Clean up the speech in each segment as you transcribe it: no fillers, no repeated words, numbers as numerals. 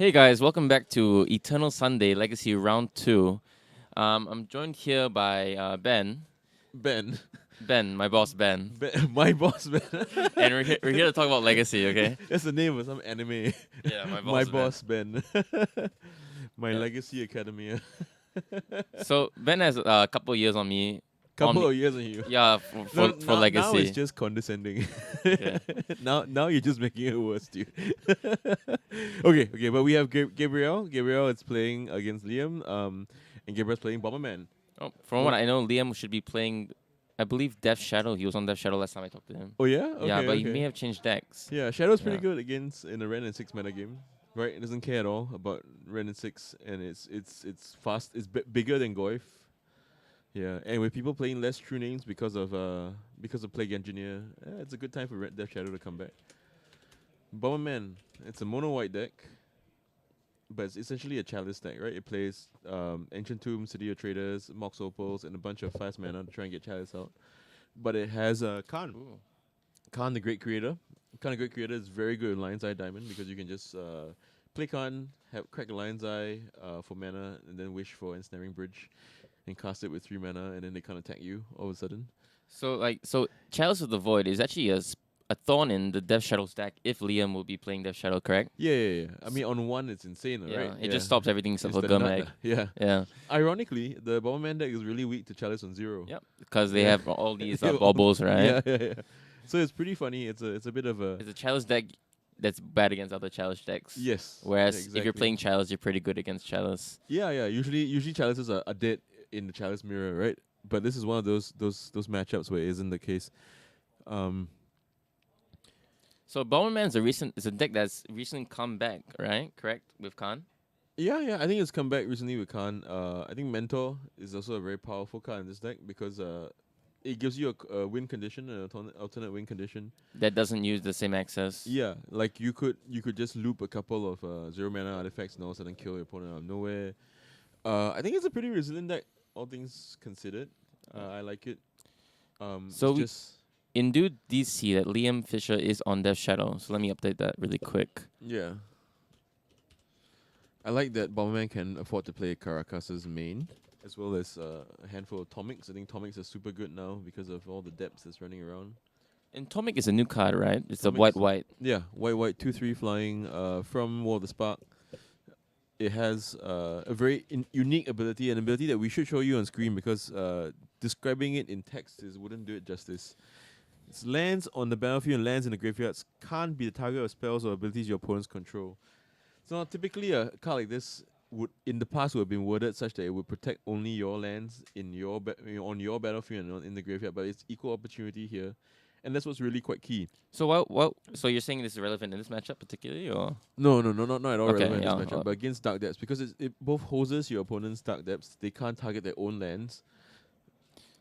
Hey guys, welcome back to Eternal Sunday Legacy Round 2. I'm joined here by Ben. Ben. Ben, my boss Ben. My boss Ben. And we're here to talk about Legacy, okay? That's the name of some anime. Yeah, my My boss boss Ben. My Yeah. legacy academia. So Ben has a couple years on me. Couple of years on you. Yeah, No, for now it's Legacy. just condescending. Okay. now you're just making it worse, dude. Okay, but we have Gabriel. Gabriel is playing against Liam. And Gabriel's playing Bomberman. Oh, from what I know, Liam should be playing, I believe, Death Shadow. He was on Death Shadow last time I talked to him. Oh yeah? Yeah, Okay, but he may okay. have changed decks. Yeah, Shadow's pretty Yeah. good against in a Ren and 6 meta game. Right? It doesn't care at all about Ren and 6, and it's fast. It's bigger than Goif. Yeah, and with people playing less true names because of Plague Engineer, it's a good time for Red Death Shadow to come back. Bomberman, it's a mono white deck, but it's essentially a chalice deck, right? It plays Ancient Tomb, City of Traders, Mox Opals, and a bunch of fast mana to try and get chalice out. But it has Khan. Ooh. Khan, the Great Creator. Khan, the Great Creator is very good in Lion's Eye Diamond because you can just play Khan, crack the Lion's Eye for mana, and then wish for Ensnaring Bridge, and cast it with 3 mana, and then they can't attack you all of a sudden. So Chalice of the Void is actually a thorn in the Death Shadow stack if Liam will be playing Death Shadow, correct? Yeah. I mean, on one, it's insane, Yeah, right? it just stops everything except It's for the nut, Gurmag. Yeah. Yeah, Ironically, the Bomberman deck is really weak to Chalice on 0. yep, because they Yeah. have all these Yeah, baubles, right? Yeah. So it's pretty funny. It's a bit of a It's a Chalice deck that's bad against other Chalice decks. yes. Whereas Yeah, if you're exactly. playing Chalice, you're pretty good against Chalice. Yeah. Usually chalices are dead in the chalice mirror, right? But this is one of those matchups where it isn't the case. So Bomberman's is a deck that's recently come back, right? Correct with Khan. Yeah. I think it's come back recently with Khan. I think Mentor is also a very powerful card in this deck because it gives you a win condition, an alternate win condition. That doesn't use the same access. Yeah, like you could just loop a couple of 0 mana artifacts and all of a sudden kill your opponent out of nowhere. I think it's a pretty resilient deck, all things considered. I like it. So it's we- just In Dude DC, that Liam Fisher is on Death Shadow. So let me update that really quick. yeah. I like that Bomberman can afford to play Caracas's main, as well as a handful of Tomics. I think Tomics are super good now because of all the depths that's running around. And Tomic is a new card, right? It's a Tomic's- white. Yeah, white 2/3 flying from War of the Spark. It has a very unique ability, an ability that we should show you on screen because describing it in text wouldn't do it justice. It's lands on the battlefield and lands in the graveyards can't be the target of spells or abilities your opponents control. So now typically a card like this would in the past would have been worded such that it would protect only your lands in your on your battlefield and not in the graveyard, but it's equal opportunity here. And that's what's really quite key. So So you're saying this is relevant in this matchup particularly, or No, not at all Okay, relevant in yeah, this matchup. But against Dark Depths, because it both hoses your opponent's Dark Depths, they can't target their own lands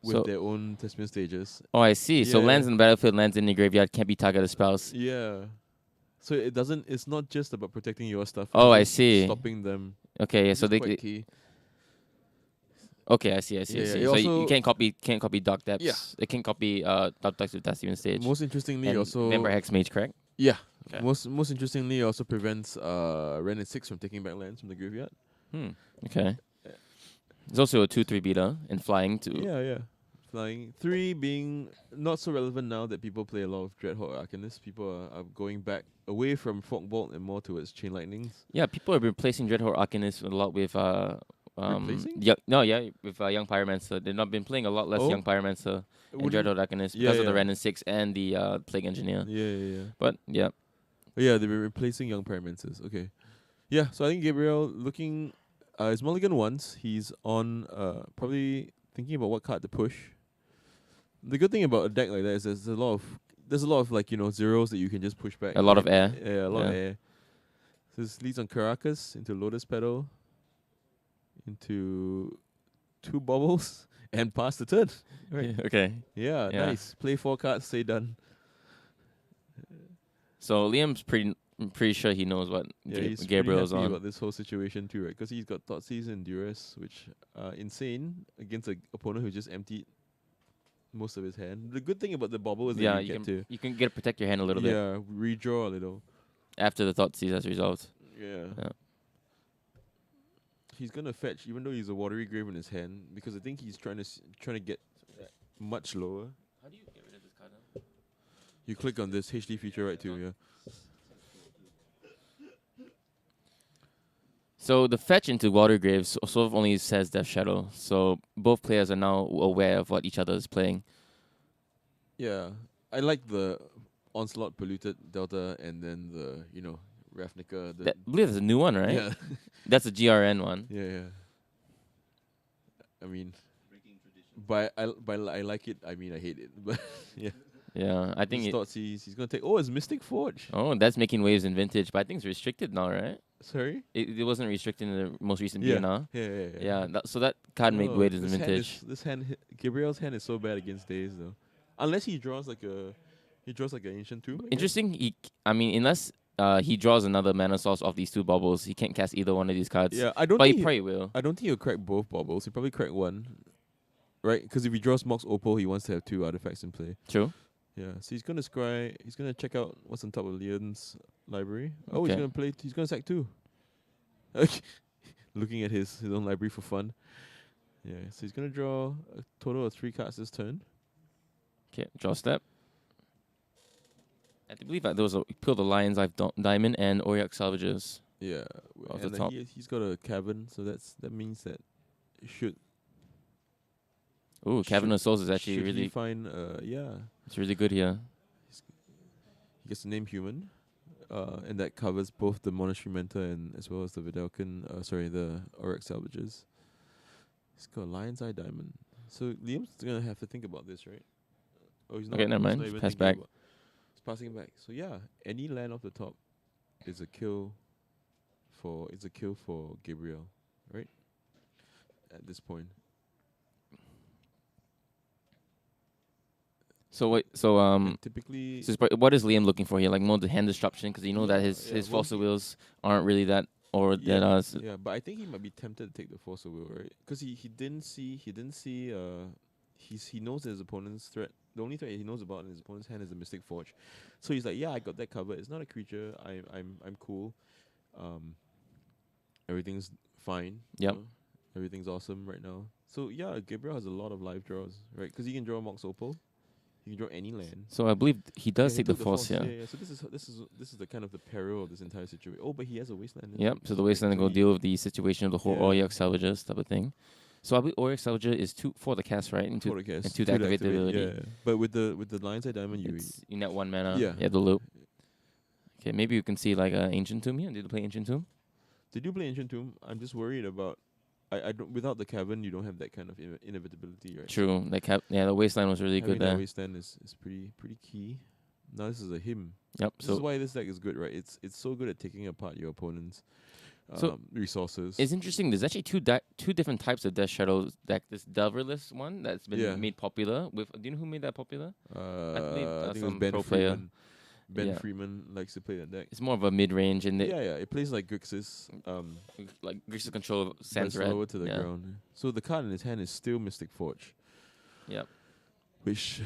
with So- their own Testament stages. Oh, I see. So Yeah. lands in the battlefield, lands in the graveyard can't be targeted spells. Yeah. So it's not just about protecting your stuff. Oh, it's I just see. Stopping them. Okay, yeah. Which So is they. quite key. Okay, I see. Yeah, So it you also- can't copy Dark Depths. Yeah. They can't copy Dark Depths with Dust Even Stage. Most interestingly, and also Member Hex Mage, correct? yeah. Okay. Most interestingly, it also prevents Ren and 6 from taking back lands from the graveyard. Okay. There's also a 2/3 beater and flying too. Yeah. Flying 3 being not so relevant now that people play a lot of Dreadhawk Arcanist. People are going back away from Fogbolt and more towards Chain Lightnings. Yeah, people have been replacing Dreadhorde Arcanist a lot with Replacing? with Young Pyromancer. They've not been playing a lot less Oh. Young Pyromancer and Wouldn't- Dreadhorde Arcanist Yeah, because of the yeah. Ren and 6 and the Plague Engineer. Yeah. But yeah. Yeah, they were replacing Young Pyromancers. Okay. Yeah, so I think Gabriel looking his mulligan once. He's on probably thinking about what card to push. The good thing about a deck like that is there's a lot of like, zeros that you can just push back. A lot of air. Yeah, a lot of Yeah. air. So this leads on Caracas into Lotus Petal, into 2 bubbles, and pass the turn. Right. Okay. Yeah, Yeah. nice. Play 4 cards, stay done. So Liam's pretty sure he knows what Yeah, he's Gabriel's pretty happy on. about this whole situation too, right? Because he's got Thoughtseize and Duress, which are insane against an opponent who just emptied most of his hand. The good thing about the bubble is that Yeah, you you can get to protect your hand a little bit redraw a little. after the Thoughtseize has resolved. Yeah. Yeah. he's gonna fetch, even though he's a watery grave in his hand, because I think he's trying to get much lower. How do you get rid of this card now? You click on this HD feature right too, yeah. So the fetch into Water Graves sort of only says Death Shadow. So both players are now aware of what each other is playing. Yeah, I like the Onslaught Polluted Delta, and then the Ravnica. I believe there's a new one, right? Yeah, That's a GRN one. yeah. I mean, I like it. I mean, I hate it. But yeah, Yeah, I think this thought he's gonna take. Oh, it's Mystic Forge. Oh, that's making waves in Vintage, but I think it's restricted now, right? Sorry. It wasn't restricted in the most recent Yeah. BNR. Yeah. Yeah, so that card made waves in Vintage. This hand, Gabriel's hand is so bad against Days though. Unless he draws like an ancient tomb. I guess. Interesting. Unless he draws another mana source off these two bubbles, he can't cast either one of these cards. Yeah, I don't. But think he probably will. I don't think he'll crack both bubbles. He'll probably crack one, right? Because if he draws Mox Opal, he wants to have two artifacts in play. True. Yeah, so he's gonna scry. He's gonna check out what's on top of Leon's library. Oh, Okay. he's gonna play. He's gonna sack two. Okay. Looking at his own library for fun. Yeah, so he's gonna draw a total of 3 cards this turn. Okay, draw step. I believe that there was a Peel the Lion's Eye Diamond and Auriok Salvages. Yeah, Off the and top. he's got a cavern, so that means that should Ooh, Cavern of Souls is actually should he really find it's really good here. he gets the name human, and that covers both the Monastery Mentor and as well as the Vidalcan. The Auric Salvages. He's got a Lion's Eye Diamond. So Liam's gonna have to think about this, right? Oh, he's not. Okay, never he's mind. not even Pass thinking back. He's passing it back. So yeah, any land off the top is a kill for Gabriel, right? At this point. So wait, And typically what is Liam looking for here? Like more the hand disruption, because you know that his well, fossil wheels aren't really that, or that yeah, but I think he might be tempted to take the force of will, right? Because he didn't see he knows his opponent's threat. The only threat he knows about in his opponent's hand is the Mystic Forge. So he's like, yeah, I got that covered. It's not a creature. I'm cool. Everything's fine. Yep. Everything's awesome right now. So yeah, Gabriel has a lot of live draws, right? Because he can draw Mox Opal. He can draw any land. So I believe he does He take the took force here. Yeah. So this is the kind of the peril of this entire situation. Oh, but he has a wasteland. Yep. So the wasteland will deal with the situation of the whole Auriok Salvages type of thing. So I believe Auriok Salvager is 2 for the cast, right? And 2 to activate the ability. Yeah. But with the Lion's Eye Diamond, You net 1 mana. Yeah. The loop. Okay, maybe you can see like an Ancient Tomb here. Did you play Ancient Tomb? Did you play Ancient Tomb? I'm just worried about. I don't. Without the cavern, you don't have that kind of inevitability, right? True. The wasteland was really Having good that there. wasteland is pretty key. Now this is a him. Yep. This is why this deck is good, right? It's so good at taking apart your opponent's resources. It's interesting. There's actually two different types of Death Shadows deck. This Delverless one that's been made popular. Do you know who made that popular? I think it was some Ben pro Freeman. player. Ben Freeman likes to play that deck. It's more of a mid-range, and It plays like Grixis. like Grixis control But Sans it's Red. lower to the ground. So the card in his hand is still Mystic Forge. Yep. Which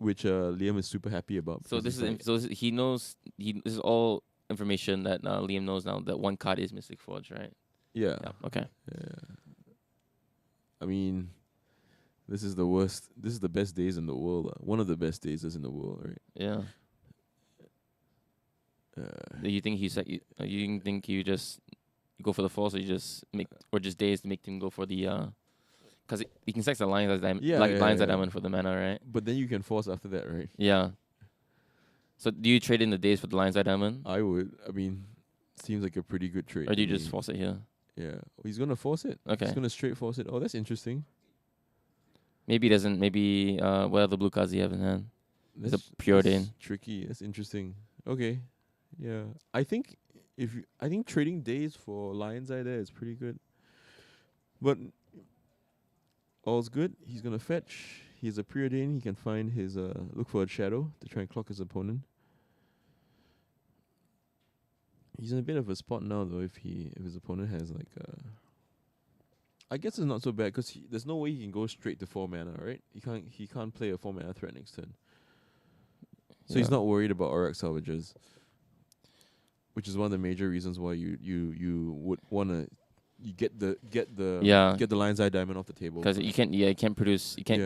Liam is super happy about. So he knows this is all information that Liam knows now that one card is Mystic Forge, right? Yeah. Okay. Yeah. I mean, this is the worst. This is the best days in the world. One of the best days in the world, right? Yeah. You think you think you just go for the force, or you just just days to make him go for the because he can sack the Lion's Eye Diamond for the mana, right? But then you can force after that, right? Yeah. So do you trade in the days for the Lion's Eye Diamond? I would. I mean, seems like a pretty good trade. Or do you just force it here? Yeah. He's gonna force it. Okay. He's gonna straight force it. Oh, that's interesting. Maybe he doesn't. Maybe what other blue cards do you have in hand? It's a pure Dane. Tricky. That's interesting. Okay. Yeah. I think trading days for Lion's Eye there is pretty good. But all's good. He's gonna fetch. He's a preordained. He can find his look for a shadow to try and clock his opponent. He's in a bit of a spot now though. If his opponent has like I guess it's not so bad because there's no way he can go straight to 4 mana, right? He can't play a 4 mana threat next turn. So he's not worried about Auric Salvages, which is one of the major reasons why you would want to you get the Yeah. get the lion's eye diamond off the table. Because you can't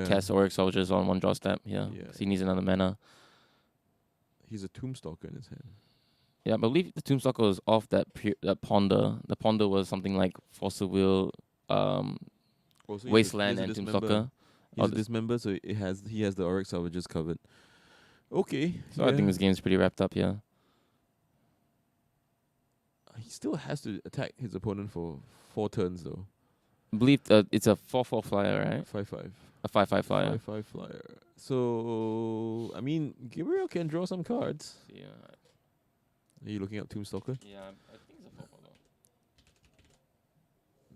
cast Auric Soldiers on one draw step. Yeah, Yeah. 'cause he needs another mana. He's a Tombstalker in his hand. Yeah, I believe the Tombstalker was off that Ponder. The Ponder was something like Fossil Wheel, Also, Wasteland, and Tombstalker. He's a dismember, so he has the Auric Salvages covered. Okay. So I think this game's pretty wrapped up here. He still has to attack his opponent for 4 turns though. I believe it's a 4/4 flyer, right? 5/5. A 5/5 flyer. 5/5 flyer. So I mean, Gabriel can draw some cards. Yeah. Are you looking up Tombstalker? Yeah, I think it's a 4/4 though.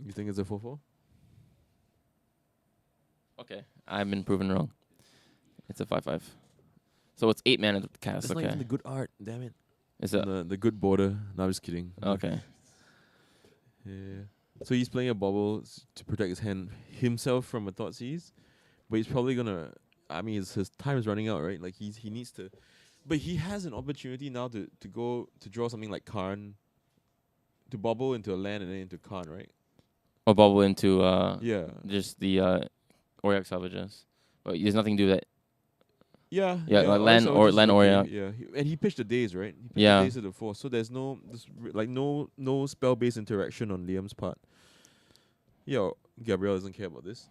You think it's a 4/4? Okay, I've been proven wrong. It's a 5/5. So it's 8 mana to cast. That's not even the good art. Damn it. Is it? The good border. No, I'm just kidding. Okay. Yeah. So he's playing a bubble to protect his hand himself from a Thoughtseize, but he's probably gonna. I mean, his time is running out, right? Like he needs to, but he has an opportunity now to go to draw something like Karn, to bubble into a land and then into Karn, right? Or bubble into Yeah. just the Auric Salvages. But there's nothing to do with that. Yeah. Yeah, like land or land Auric. Yeah, and he pitched the days, right? He pitched Yeah. the days to the 4, so there's no spell based interaction on Liam's part. Yeah, Gabriel doesn't care about this.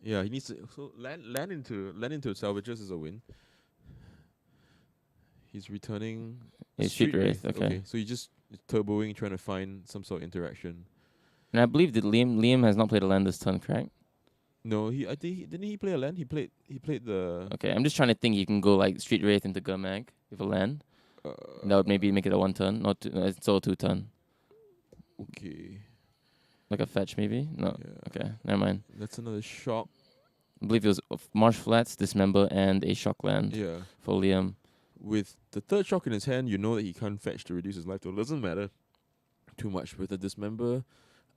Yeah, he needs to land into salvages is a win. He's returning. Street Wraith. Okay. So he's just turboing, trying to find some sort of interaction. And I believe that Liam has not played a land this turn, correct? No, I think didn't he play a land? He played the. Okay, I'm just trying to think. You can go like Street Wraith into Gurmag with a land. That would maybe make it a 1 turn, not two. It's all 2 turn. Okay. Like a fetch, maybe? No. Yeah. Okay, never mind. That's another shock. I believe it was Marsh Flats, Dismember, and a shock land for Liam. With the 3rd shock in his hand, you know that he can't fetch to reduce his life total. Doesn't matter too much with the Dismember.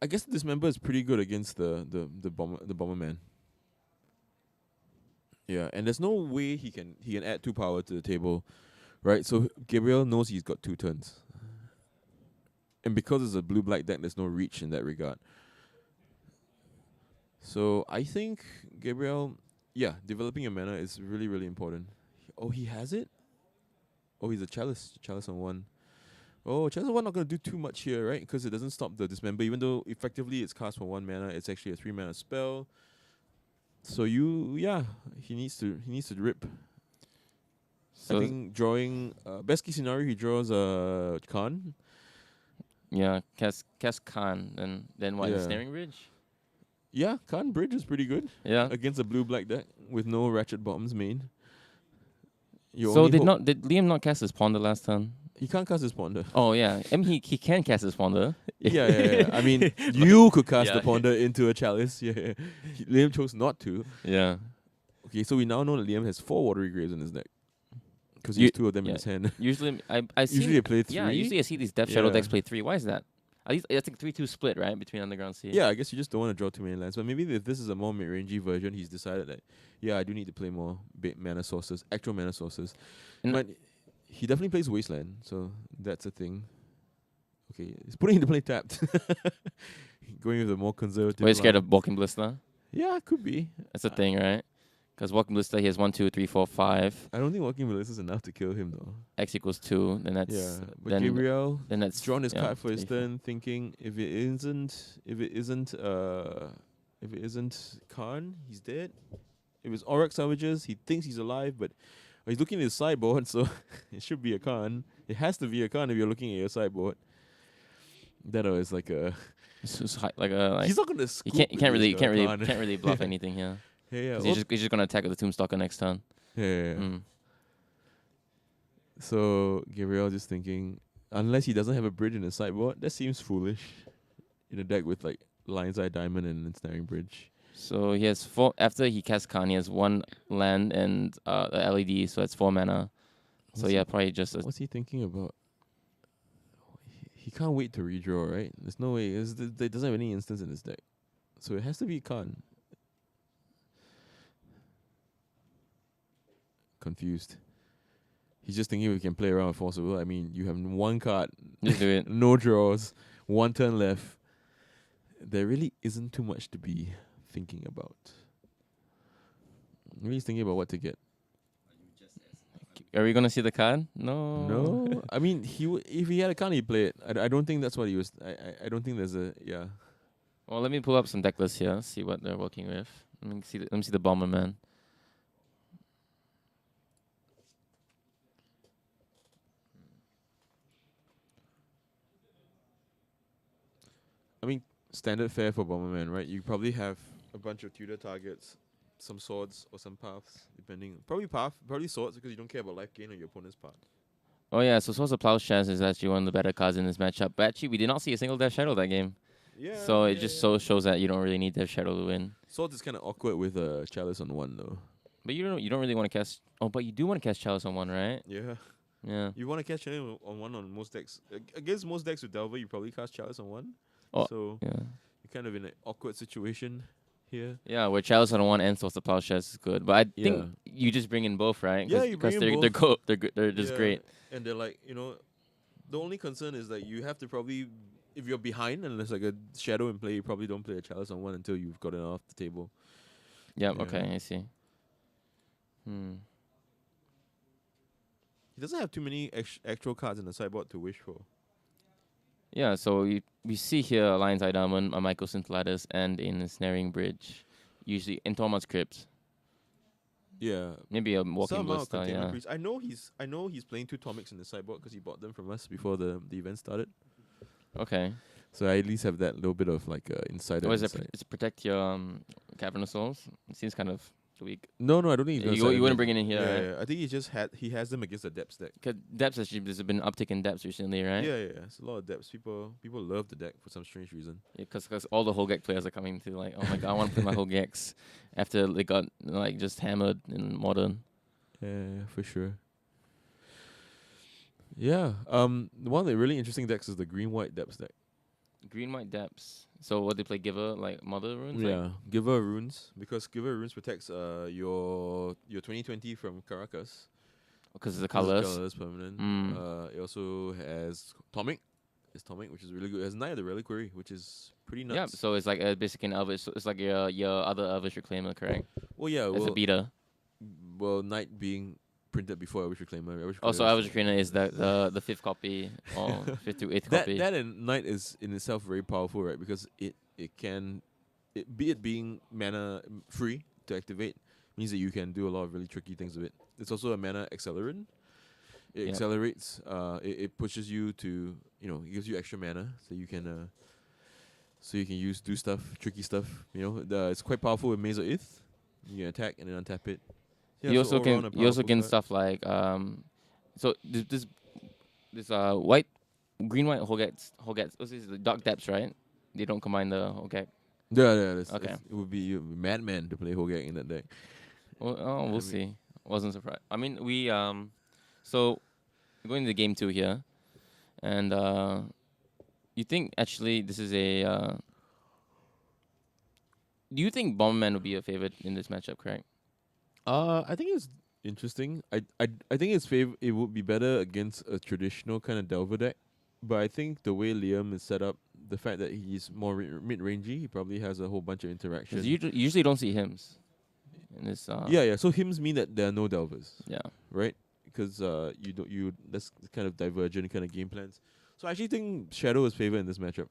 I guess the Dismember is pretty good against the Bomberman. Yeah, and there's no way he can add 2 power to the table, right? So Gabriel knows he's got 2 turns. And because it's a blue-black deck, there's no reach in that regard. So I think Gabriel, developing your mana is really, really important. Oh, he has it? Oh, he's a Chalice on 1. Oh, Chalice on 1 not going to do too much here, right? Because it doesn't stop the Dismember. Even though effectively it's cast for 1 mana, it's actually a 3 mana spell. So he needs to rip. So I think drawing, best case scenario, he draws a Khan. Yeah, cast Khan, and then what? Snaring Bridge? Yeah, Khan Bridge is pretty good. Yeah. Against a blue-black deck with no Ratchet Bombs main. So did Liam not cast his Ponder last turn? He can't cast his Ponder. Oh yeah, I mean he can cast his Ponder. Yeah. I mean, you could cast the Ponder into a Chalice. Yeah. Liam chose not to. Yeah. Okay, so we now know that Liam has 4 Watery Graves in his deck. Because he has 2 of them in his hand. Usually I usually they play 3. Yeah, usually I see these Death Shadow decks play 3. Why is that? At least I think 3/2 split, right, between Underground Sea. Yeah, I guess you just don't want to draw too many lands. But maybe if this is a more mid-rangey version, he's decided that I do need to play more mana sources, actual mana sources. But he definitely plays Wasteland, so that's a thing. Okay, he's putting into play tapped. Going with a more conservative. Are you scared of Walking Blister? Yeah, could be. That's a thing, right? Because Walking Blister, he has 1, 2, 3, 4, 5. I don't think Walking Blister is enough to kill him though. X equals 2, then that's but Gabriel then that's drawn his card for his turn, thinking if it isn't Karn, he's dead. If it's Auric Salvages, he thinks he's alive, but he's looking at his sideboard, so it should be a Karn. It has to be a Karn if you're looking at your sideboard. That is like a. He's not gonna. You can't really bluff anything here. Yeah. He's just gonna attack with the Tombstalker next turn. Yeah. So Gabriel just thinking, unless he doesn't have a bridge in his sideboard, that seems foolish. In a deck with like Lion's Eye Diamond and Ensnaring Bridge. So he has 4. After he casts Khan, he has 1 land and a LED, so that's 4 mana. Probably just. What's he thinking about? He can't wait to redraw, right? There's no way. It doesn't have any instance in his deck, so it has to be Khan. Confused. He's just thinking we can play around with Force of Will. I mean, you have 1 card, Just do it. no draws, one turn left. There really isn't too much to be thinking about. I'm really thinking about what to get. Are we gonna see the card? No. No, I mean if he had a card, he'd play it. I don't think that's what he was. I don't think there's a Well, let me pull up some deck lists here. See what they're working with. Let me see the Bomberman. I mean, standard fare for Bomberman, right? You probably have a bunch of tutor targets, some swords or some paths, depending. Probably swords because you don't care about life gain on your opponent's part. Oh yeah, so Swords of Plowshares is actually one of the better cards in this matchup. But actually, we did not see a single Death Shadow that game. Yeah. So it just shows that you don't really need Death Shadow to win. Swords is kind of awkward with Chalice on one though. But you don't really want to cast. Oh, but you do want to cast Chalice on one, right? Yeah. Yeah. You want to cast Chalice on one on most decks. Against most decks with Delver, you probably cast Chalice on one. Oh, so yeah. you're kind of in an awkward situation here. Yeah, where Chalice on one and Swords of Plowshares is good. But I think you just bring in both, right? Yeah, you bring in both. They're good. They're just great. And they're like, the only concern is that you have to probably, if you're behind and there's like a shadow in play, you probably don't play a Chalice on one until you've got it off the table. Yep, yeah. Okay, I see. He doesn't have too many actual cards in the sideboard to wish for. Yeah, so we see here a Lion's Eye Diamond, a Michael Scintillatus, and in a Snaring Bridge. Usually in Tormod's Crypt. Yeah. Maybe a Walking Ballista, yeah. Priest. I know he's playing 2 Tomics in the sideboard because he bought them from us before the event started. Okay. So I at least have that little bit of like insider. Is it protect your Cavern of Souls? It seems kind of weak. No, I don't think you wouldn't bring it in here, right? Yeah, I think he has them against the Depths deck. Cause Depths actually, there's been an uptick in Depths recently, right? Yeah. It's a lot of Depths. People love the deck for some strange reason. Yeah, because all the Hogek players are coming to like, oh my god, I want to play my Hogeks after they got like just hammered in Modern. Yeah, for sure. Yeah. One of the really interesting decks is the green-white Depths deck. Green-white Depths. So what they play, Giver, like Mother Runes? Yeah, like? Giver Runes, because Giver Runes protects your 2020 from Caracas. Because it's the colors. Colors permanent. It also has Tomic. It's Tomic, which is really good. It has Knight of the Reliquary, which is pretty nuts. Yeah, so it's like basically an Elvish. So it's like your other Elvish Reclaimer, correct? Well, yeah. It's a beta. Well, Knight being printed before Elvish Reclaimer. Also, Elvish Reclaimer is the 5th copy or 5th to 8th copy. That and Knight is in itself very powerful, right? Because it being mana free to activate means that you can do a lot of really tricky things with it. It's also a mana accelerant. It accelerates. It pushes you to it gives you extra mana, so you can do stuff, tricky stuff. It's quite powerful with Maze of Ith. You can attack and then untap it. Yeah, you also can stuff like so this white green-white Hogets. This is the Dark Depths, right? They don't combine the Hogek. Yeah. Okay. It would be madman to play Hogek in that deck. Well, we'll see. Wasn't surprised. I mean, we so we're going to game 2 here, and you think actually this is a do you think Bomberman would be a favorite in this matchup, correct? I think it's interesting. I think it would be better against a traditional kind of Delver deck, but I think the way Liam is set up, the fact that he's more mid-rangey, he probably has a whole bunch of interactions. You usually don't see hymns in this. Yeah. So hymns mean that there are no Delvers. Yeah. Right. Because that's kind of divergent kind of game plans. So I actually think Shadow is favored in this matchup,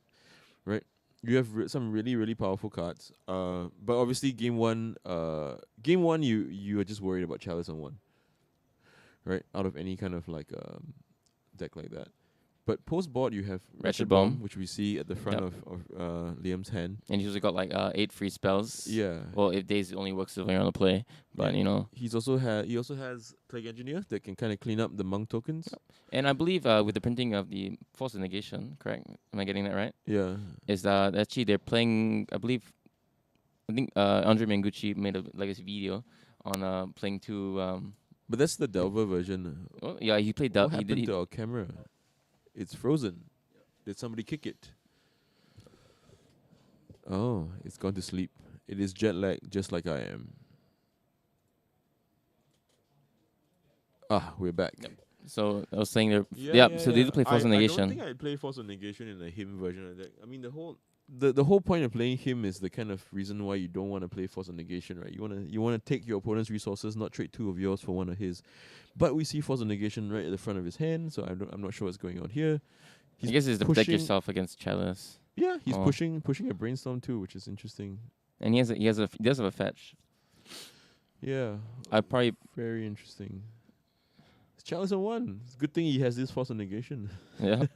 right? You have some really, really powerful cards. But obviously game one, you are just worried about Chalice on one, right? Out of any kind of like deck like that. But post board you have Wretched Bomb, which we see at the front of Liam's hand. And he's also got like 8 free spells. Yeah. Well, if Days only works if you're on the play, but he also has Plague Engineer that can kind of clean up the monk tokens. Yep. And I believe with the printing of the Force of Negation, correct? Am I getting that right? Yeah. Is actually they're playing? I think Andre Mengucci made a legacy video on playing 2. But that's the Delver version. Oh, yeah, he played What happened to our camera? It's frozen. Did somebody kick it? Oh, it's gone to sleep. It is jet lag, just like I am. We're back. Yep. So I was saying they're Yeah, So they do play Force of I don't Negation. think I'd play Force of Negation in a him version of that. I mean, the whole point of playing him is the kind of reason why you don't want to play Force of Negation, right? You wanna take your opponent's resources, not trade two of yours for one of his. But we see Force of Negation right at the front of his hand, so I'm not sure what's going on here. I guess it's to protect pushing. yourself against Chalice. Yeah, he's Oh. pushing a Brainstorm too, which is interesting. And he does have a fetch. Yeah, I'd probably very interesting. It's Chalice on one. It's a good thing he has this Force of Negation. yeah.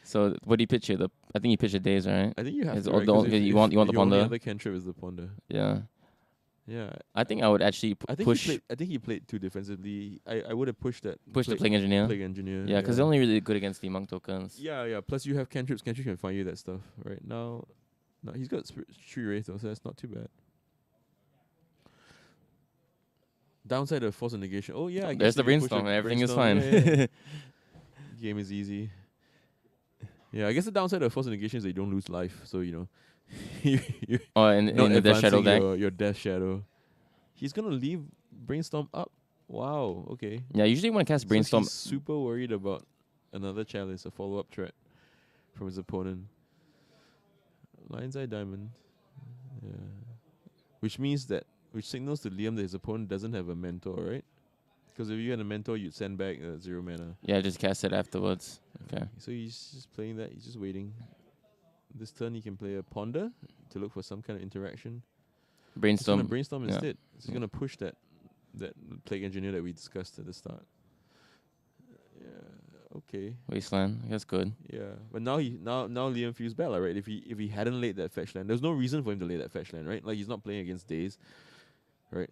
So what do you pitch here? I think you pitch a Daze, right? I think you have It's to. all Right? don't- If, you want the your only Ponder. other cantrip is the Ponder. Yeah. Yeah, I think I would actually I think push he played too defensively. I would have pushed that. the Plague Engineer. Plague Engineer. Yeah, because they're only really good against the Monk tokens. Yeah. Plus you have cantrips. Cantrips can find you that stuff. Right now, no, he's got Tree Wraith though, so that's not too bad. Downside of Force of Negation. Oh yeah, I guess There's the if you push Brainstorm. a Everything is Brainstorm, fine. yeah. Game is easy. Yeah, I guess the downside of Force of Negation is that you don't lose life. So you Oh, in the Death Shadow deck. your Death Shadow. He's gonna leave Brainstorm up. Wow. Okay. Yeah, usually when I cast So Brainstorm, he's super worried about another chalice, a follow-up threat from his opponent. Lion's Eye Diamond. Yeah. Which signals to Liam that his opponent doesn't have a mentor, right? Because if you had a mentor, you'd send back 0 mana. yeah, just cast it afterwards. Okay. So he's just playing that. He's just waiting. This turn he can play a Ponder to look for some kind of interaction. Brainstorm. He's gonna Brainstorm yeah. instead. So he's gonna push that Plague Engineer that we discussed at the start. Yeah. Okay. Wasteland. That's good. Yeah. But now Liam feels bad, right? If he hadn't laid that fetch land, there's no reason for him to lay that fetch land, right? Like he's not playing against Daze, right?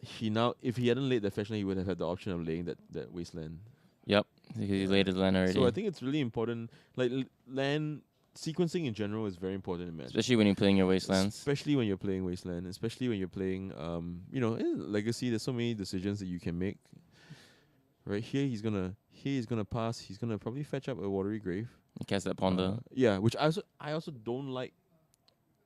If he hadn't laid that fetch land, he would have had the option of laying that Wasteland. Yep. Because he laid his land already. So I think it's really important. Like land sequencing in general is very important in Magic. Especially when you're playing your Wastelands. Especially when you're playing Wasteland. Especially when you're playing in Legacy. There's so many decisions that you can make. Right here, he's gonna pass. He's gonna probably fetch up a Watery Grave. You cast that Ponder. Yeah, which I also don't like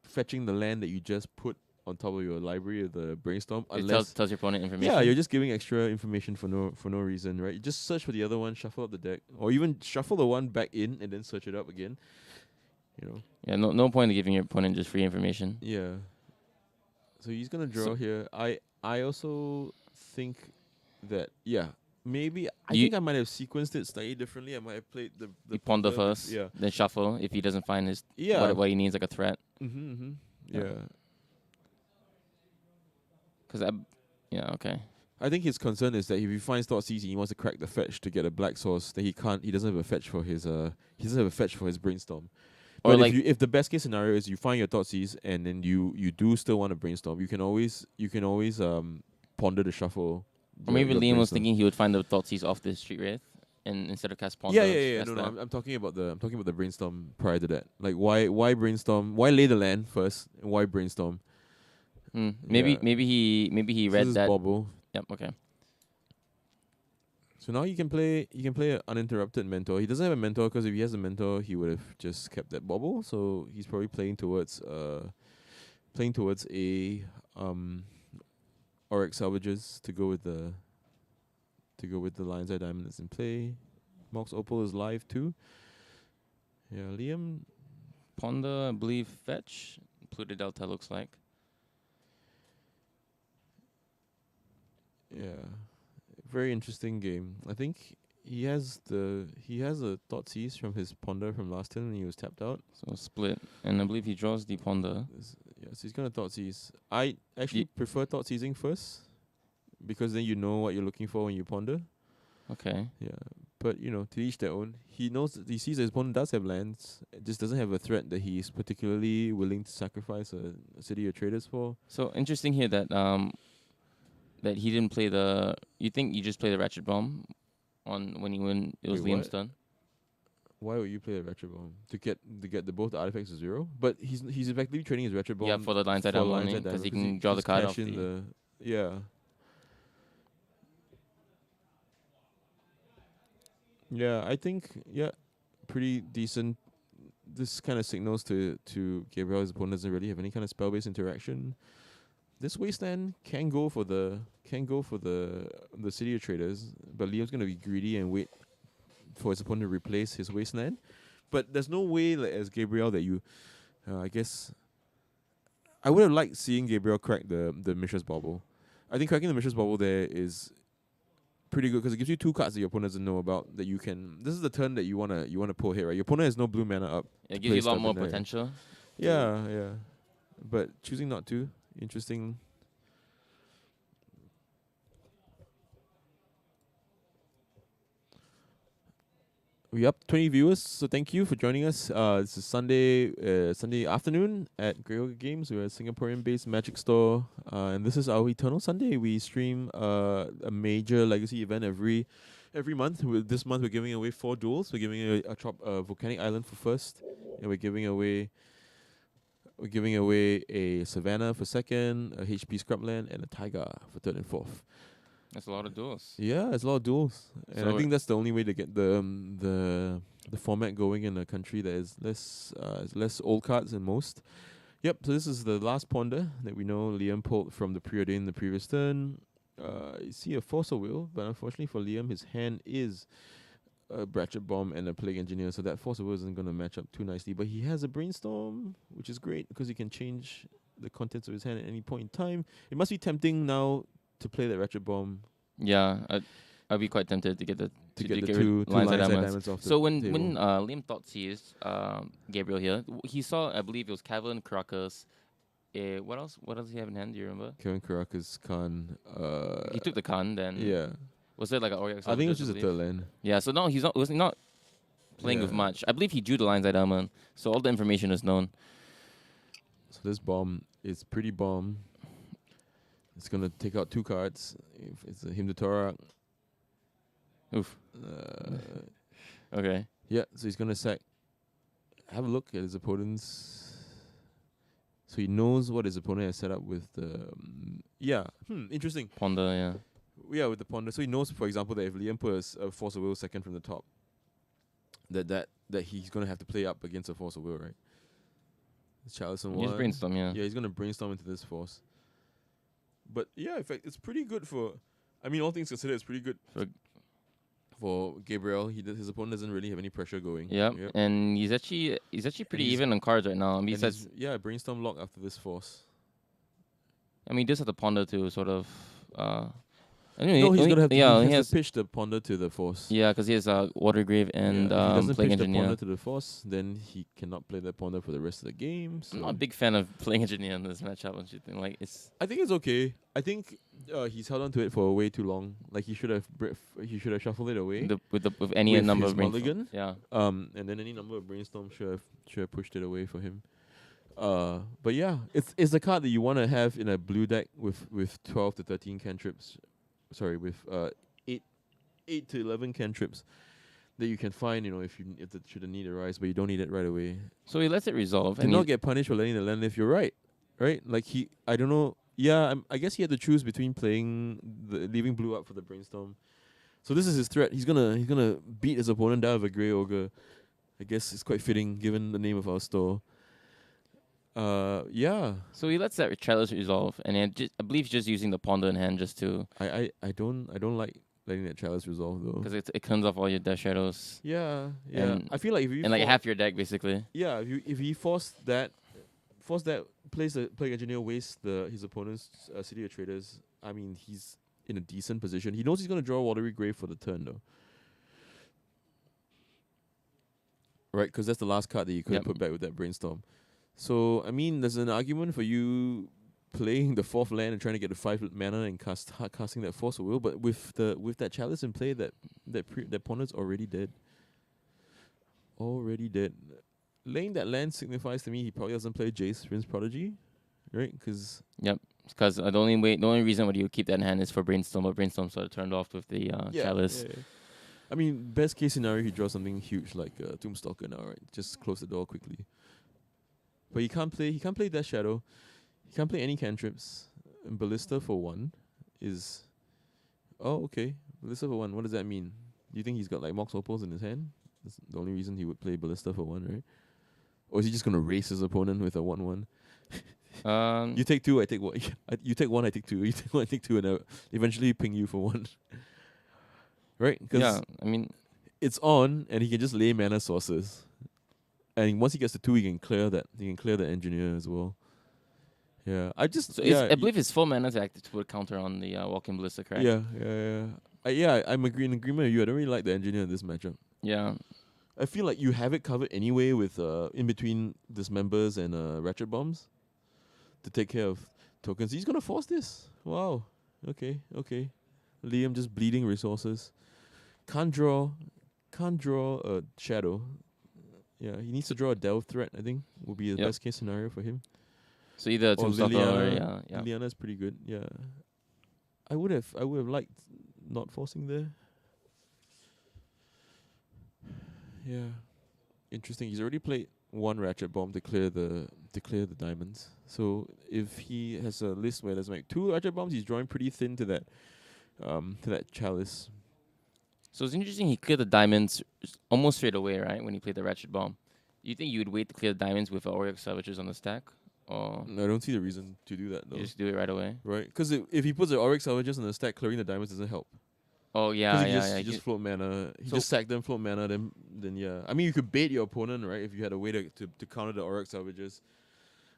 fetching the land that you just put on top of your library of the Brainstorm. It tells your opponent information. Yeah, you're just giving extra information for no reason, right? You just search for the other one, shuffle up the deck, or even shuffle the one back in and then search it up again. Yeah, no point in giving your opponent just free information. Yeah. So he's gonna draw here. I also think that maybe I think I might have sequenced it slightly differently. I might have played the you ponder first, then shuffle if he doesn't find his what he needs, like a threat. Yeah. Okay. I think his concern is that if he finds Thoughtseize, he wants to crack the fetch to get a black source. Then he doesn't have a fetch for his Brainstorm. Or but if the best case scenario is you find your Thoughtseize and then you do still want to Brainstorm, you can always ponder the shuffle. Or maybe Liam was thinking he would find the Thoughtseize off the Street Wraith and instead of cast Ponder. Yeah. No. I'm talking about the Brainstorm prior to that. Like why Brainstorm? Why lay the land first? And why Brainstorm? Maybe he read that. Bobble. Yep. Okay. So now you can play an uninterrupted mentor. He doesn't have a mentor because if he has a mentor, he would have just kept that bobble. So he's probably playing towards a Auric Salvages to go with the Lion's Eye Diamond that's in play. Mox Opal is live too. Yeah, Liam. Ponder, I believe, fetch. Pluto Delta looks like. Yeah. Very interesting game. I think he has a Thoughtseize from his Ponder from last turn when he was tapped out. So split. And I believe he draws the Ponder. Yeah, so he's gonna Thoughtseize. I actually prefer Thoughtseizing first because then you know what you're looking for when you Ponder. Okay. Yeah. But to each their own. He sees that his opponent does have lands. It just doesn't have a threat that he's particularly willing to sacrifice a city or traders for. So interesting here that that he didn't play the. You think you just play the Ratchet Bomb when it was Liam's turn? Why would you play a Ratchet Bomb to get both the artifacts to 0? But he's effectively trading his Ratchet Bomb. Yeah, for the Lion's Eye Diamond because he can draw the card off the. Yeah, I think pretty decent. This kind of signals to Gabriel his opponent doesn't really have any kind of spell-based interaction. this wasteland can go for the City of Traders, but Liam's gonna be greedy and wait for his opponent to replace his wasteland. But there's no way, like as Gabriel, that you, I guess, I would have liked seeing Gabriel crack the Mishra's Bauble. I think cracking the Mishra's Bauble there is pretty good because it gives you two cards that your opponent doesn't know about that you can. This is the turn that you wanna pull hit, right? Your opponent has no blue mana up. It gives you a lot more potential. Yeah, yeah, but choosing not to, interesting. We up 20 viewers, so thank you for joining us. This is Sunday afternoon at Grey Ogre Games. We're a Singaporean-based Magic store, and this is our Eternal Sunday. We stream a major Legacy event every month. This month we're giving away 4 duels. We're giving a Volcanic Island for first, and we're giving away a Savannah for second, a HP Scrubland, and a Taiga for third and fourth. That's a lot of duels. Yeah, it's a lot of duels, and So I think that's the only way to get the format going in a country that is less old cards than most. Yep. So this is the last ponder that we know Liam pulled from the preordain the previous turn. You see a Force of Will, but unfortunately for Liam, his hand is a Bratchet Bomb and a Plague Engineer, so that Force of Will isn't going to match up too nicely. But he has a Brainstorm, which is great because he can change the contents of his hand at any point in time. It must be tempting now to play that Ratchet Bomb. Yeah, I'd be quite tempted to get the two lines of diamonds off. So when Liam thought sees Gabriel here, he saw, I believe it was Cavern, Caracas. What else? What else did he have in hand? Do you remember? Kevin Caracas, Khan. He took the Khan then. Yeah. Was it like an Oryx? I think it was just a third land. Yeah. So no, was not playing with much. I believe he drew the lines at diamond, so all the information is known. So this bomb is pretty bomb. It's gonna take out 2 cards. If it's a Hymn to Torah. Oof. Okay. Yeah, so he's gonna sack. Have a look at his opponent's. So he knows what his opponent has set up with the. Interesting. Ponder, yeah. Yeah, with the ponder. So he knows, for example, that if Liam puts a Force of Will second from the top, that he's gonna have to play up against a Force of Will, right? Chalice and He's brainstorm, yeah. Yeah, he's gonna brainstorm into this force. But yeah, in fact, it's pretty good for. I mean, all things considered, it's pretty good for Gabriel. His opponent doesn't really have any pressure going. Yep. And he's actually pretty even on cards right now. I mean, brainstorm lock after this force. I mean, he does have to ponder to sort of. He's gonna have to pitch the ponder to the force. Yeah, because he has Water Grave and if he doesn't Plague pitch Engineer. The ponder to the force, then he cannot play that ponder for the rest of the game. So. I'm not a big fan of Plague Engineer in this matchup. Don't you think? I think it's okay. I think he's held on to it for way too long. Like he should have shuffled it away with any number of mulligan. Yeah. And then any number of brainstorm should have pushed it away for him. But yeah, it's the card that you want to have in a blue deck with 12 to 13 cantrips. Sorry, with 8 to 11 cantrips that you can find, if the need arise, but you don't need it right away. So he lets it resolve. Do not get punished for letting the land live. You're right? Like I don't know. Yeah, I guess he had to choose between leaving blue up for the brainstorm. So this is his threat. He's gonna beat his opponent down with a Grey Ogre. I guess it's quite fitting given the name of our store. Yeah. So he lets that chalice resolve, and I believe he's just using the ponder in hand just to. I don't like letting that chalice resolve though. Because it turns off all your death shadows. Yeah. I feel like if you like half your deck basically. Yeah. If he forced that, plays the Plague Engineer, waste his opponent's City of Traders. I mean, he's in a decent position. He knows he's gonna draw Watery Grave for the turn though. Right, because that's the last card that you could put back with that brainstorm. So, I mean, there's an argument for you playing the 4th land and trying to get the 5 mana and casting that Force of Will, but with that chalice in play, that ponder's already dead. Already dead. Laying that land signifies to me he probably doesn't play Jace, Prince Prodigy, right? Because the only reason why you keep that in hand is for brainstorm, but brainstorm sort of turned off with the chalice. Yeah. I mean, best case scenario, he draws something huge like Tombstalker now, right? Just close the door quickly. But he can't play Death Shadow. He can't play any cantrips. And Ballista for 1 is... Oh, okay. Ballista for 1. What does that mean? Do you think he's got like Mox Opals in his hand? That's the only reason he would play Ballista for 1, right? Or is he just going to race his opponent with a 1-1? You take two, I take one. You take one, I take two. You take one, I take two, and I eventually ping you for one. Right? Because Yeah, I mean, it's on, and he can just lay mana sources. And once he gets to two, he can clear that. He can clear the engineer as well. Yeah, so I believe his full mana to active to put a counter on the Walking Ballista, correct? Yeah. I'm in agreement with you. I don't really like the engineer in this matchup. Yeah. I feel like you have it covered anyway with in between dismembers and ratchet bombs to take care of tokens. He's gonna force this. Wow. Okay. Liam just bleeding resources. Can't draw a shadow. Yeah, he needs to draw a delve threat, I think, would be the best case scenario for him. So either Or Tombstone or Liliana. yeah. Liliana's pretty good, yeah. I would have liked not forcing there. Yeah. Interesting. He's already played one ratchet bomb to clear the diamonds. So if he has a list where there's like two ratchet bombs, he's drawing pretty thin to that chalice. So it's interesting he cleared the diamonds almost straight away, right? When he played the ratchet bomb. You think you would wait to clear the diamonds with Oryx Salvagers on the stack? Or No, I don't see the reason to do that though. you just do it right away? Right? Because if he puts the Oryx Salvagers on the stack, clearing the diamonds doesn't help. Oh yeah, He just float mana. He just sack them, float mana, then yeah. I mean, you could bait your opponent, right? If you had a way to counter the Oryx Salvagers.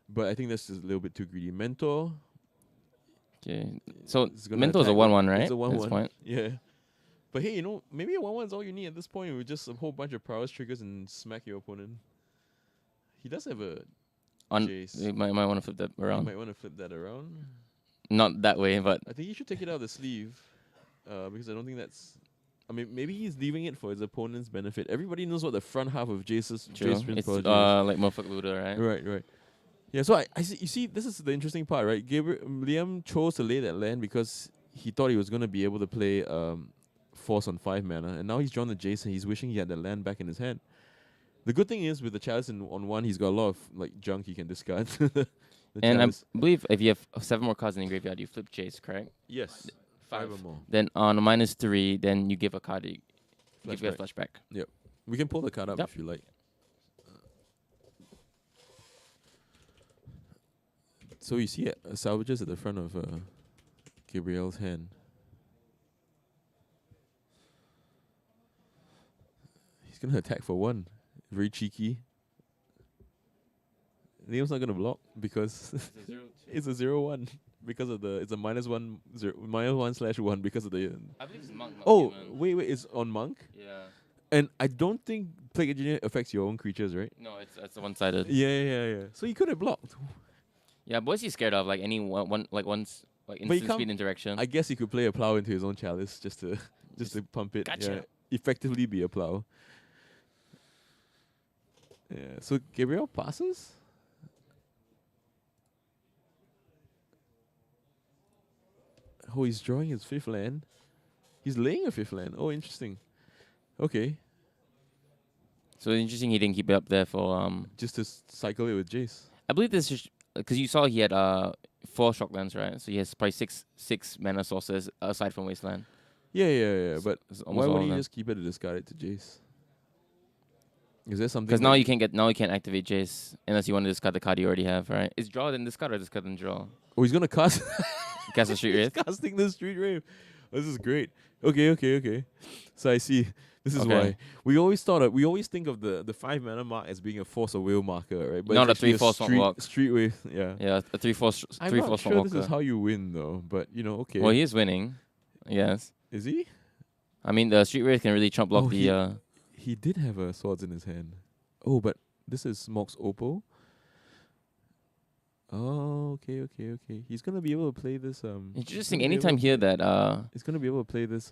But I think that's just a little bit too greedy. Mentor. Okay. So It's gonna Mentor's a attack 1/1, right? It's a At this 1/1. point. Yeah. But hey, maybe a 1/1 is all you need at this point. With just a whole bunch of prowess triggers and smack your opponent. He does have a Jace. You might want to flip that You around. might want to flip that around. Not that way, but I think you should take it out of the sleeve. Because I don't think that's... I mean, maybe he's leaving it for his opponent's benefit. Everybody knows what the front half of Jace's true. Prince It's Prodigy is. like Motherfucker Luda, right? Right. Yeah, so I see, you see, this is the interesting part, right? Liam chose to lay that land because he thought he was going to be able to play Force on 5 mana, and now he's drawn the Jace and he's wishing he had the land back in his hand. The good thing is with the Chalice on 1, he's got a lot of like junk he can discard. And Chalice. I believe if you have 7 more cards in the graveyard, you flip Jace, correct? Yes, 5 or more. Then on a -3, then you give a card. You give a Flashback. flashback. We can pull the card up if you like. So you see salvages at the front of Gabriel's hand. He's gonna attack for 1. Very cheeky. Liam's not gonna block because it's a 0/1 because of it's a -1/1 because of the. I believe it's Monk. Oh wait, it's on Monk. Yeah. And I don't think Plague Engineer affects your own creatures, right? No, it's one-sided. Yeah. So he could have blocked. Yeah, boys he's scared of like any instant speed interaction. I guess he could play a plow into his own chalice just to pump it. Gotcha. Yeah, effectively be a plow. Yeah. So Gabriel passes. Oh, he's drawing his 5th land. He's laying a 5th land. Oh, interesting. Okay. So interesting he didn't keep it up there for Just to cycle it with Jace. I believe this is because you saw he had 4 shocklands, right? So he has probably six mana sources aside from Wasteland. Yeah. But It's why almost all would of he them. just keep it to discard it to Jace? Is there something? Because now you can't activate Jace unless you want to discard the card you already have, right? Is draw then discard or discard then draw? Oh, he's gonna cast. Cast a Street He's Wraith. casting the Street Wraith. This is great. Okay. So I see. This is Okay. why we always think of the 5 mana mark as being a force of will marker, right? But Not it's a 3/4 actually swamp walk. Street Wraith, yeah. Yeah, a 3/4 I'm 3/4 not swamp sure this is walker. how you win though, but okay. Well, he is winning. Yes. Is he? I mean, the Street Wraith can really chump block the. He did have a swords in his hand. Oh, but this is Smog's Opal. Oh, okay. He's gonna be able to play this. Interesting. Anytime here that he's gonna be able to play this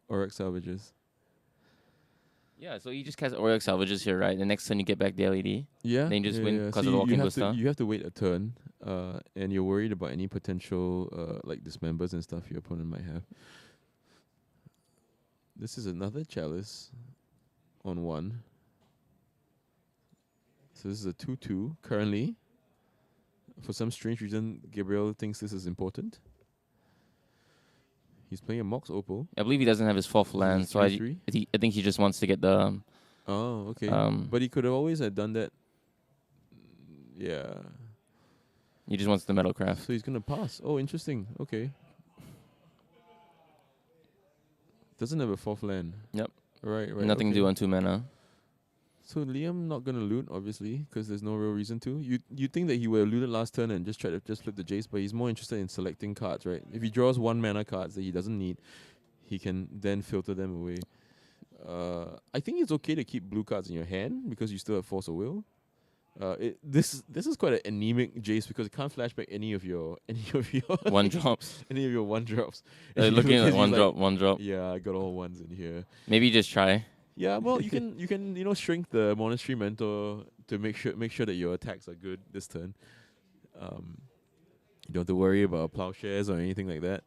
Oryx Salvages. Yeah, so you just cast Oryx Salvages here, right? The next turn you get back the LED. Yeah. Then you just win because So of the Walking you Ballista. you have to wait a turn, and you're worried about any potential like dismembers and stuff your opponent might have. This is another chalice on 1. So this is a 2/2 currently. For some strange reason, Gabriel thinks this is important. He's playing a Mox Opal. I believe he doesn't have his 4th land, so I 3/3. think he just wants to get the. Oh, okay. Um, But he could have always done that. Yeah. He just wants the Metalcraft. So he's gonna pass. Oh, interesting. Okay. Doesn't have a 4th land. Yep. Right. Nothing okay. to do on 2 mana. So Liam not gonna loot, obviously, because there's no real reason to. You think that he would have looted last turn and just try to just flip the Jace, but he's more interested in selecting cards, right? If he draws 1 mana cards that he doesn't need, he can then filter them away. I think it's okay to keep blue cards in your hand because you still have Force of Will. This is quite an anemic Jace because it can't flashback any of your 1-drops. any of your 1-drops. Looking at 1-drop. Yeah, I got all 1s in here. Maybe just try. Yeah, well, you can shrink the Monastery Mentor to make sure that your attacks are good this turn. You don't have to worry about plowshares or anything like that.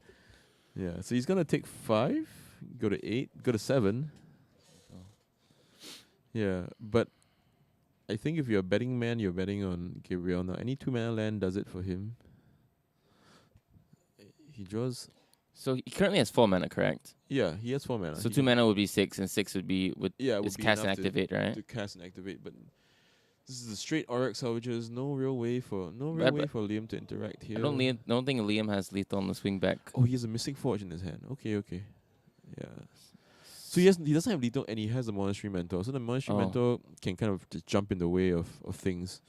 Yeah, so he's gonna take 5, go to 8, go to 7. Yeah, but I think if you're a betting man, you're betting on Gabriel now. Any 2 mana land does it for him. He draws. So he currently has 4 mana, correct? Yeah, he has 4 mana. So 2 mana would be 6, and 6 would be would be cast and enough activate, right? to cast and activate, but this is a straight Auroch Salvages. No real way for Liam to interact here. I don't think Liam has lethal on the swing back. Oh, he has a Mystic Forge in his hand. Okay. Yeah. So he doesn't have lethal, and he has a Monastery Mentor. So the Monastery Mentor can kind of just jump in the way of things.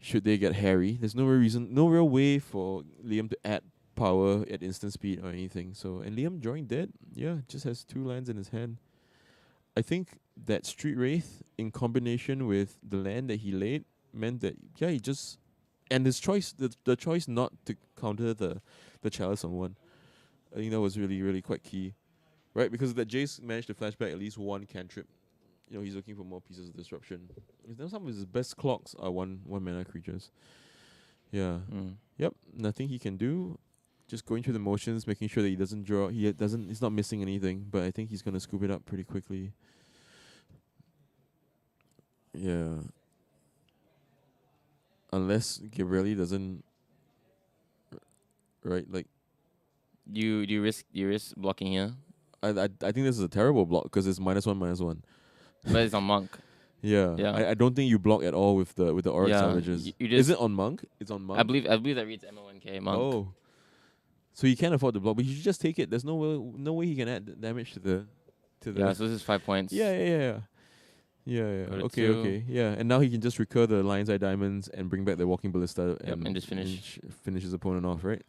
Should they get hairy, there's no real way for Liam to add power at instant speed or anything. So, and Liam drawing dead, just has 2 lands in his hand. I think that Street Wraith in combination with the land that he laid meant that he just, and his choice, the choice not to counter the Chalice on 1, I think that was really, really quite key. Right, because that Jace managed to flashback at least 1 cantrip. He's looking for more pieces of disruption. Some of his best clocks are one mana creatures. Yeah. Yep. Nothing he can do. Just going through the motions, making sure that he doesn't draw. He's not missing anything. But I think he's gonna scoop it up pretty quickly. Yeah. Unless Gabrieli doesn't. Right, like. You risk blocking here. I think this is a terrible block because it's -1/-1. But it's on Monk. Yeah. I don't think you block at all with the Auroch Salvages. Is it on Monk? It's on Monk. I believe that reads MONK Monk. Oh. So he can't afford the block, but you should just take it. There's no way he can add damage to the. Yeah, so this is 5 points. Yeah. Okay. Yeah, and now he can just recur the Lion's Eye Diamonds and bring back the Walking Ballista and just finish his opponent off, right?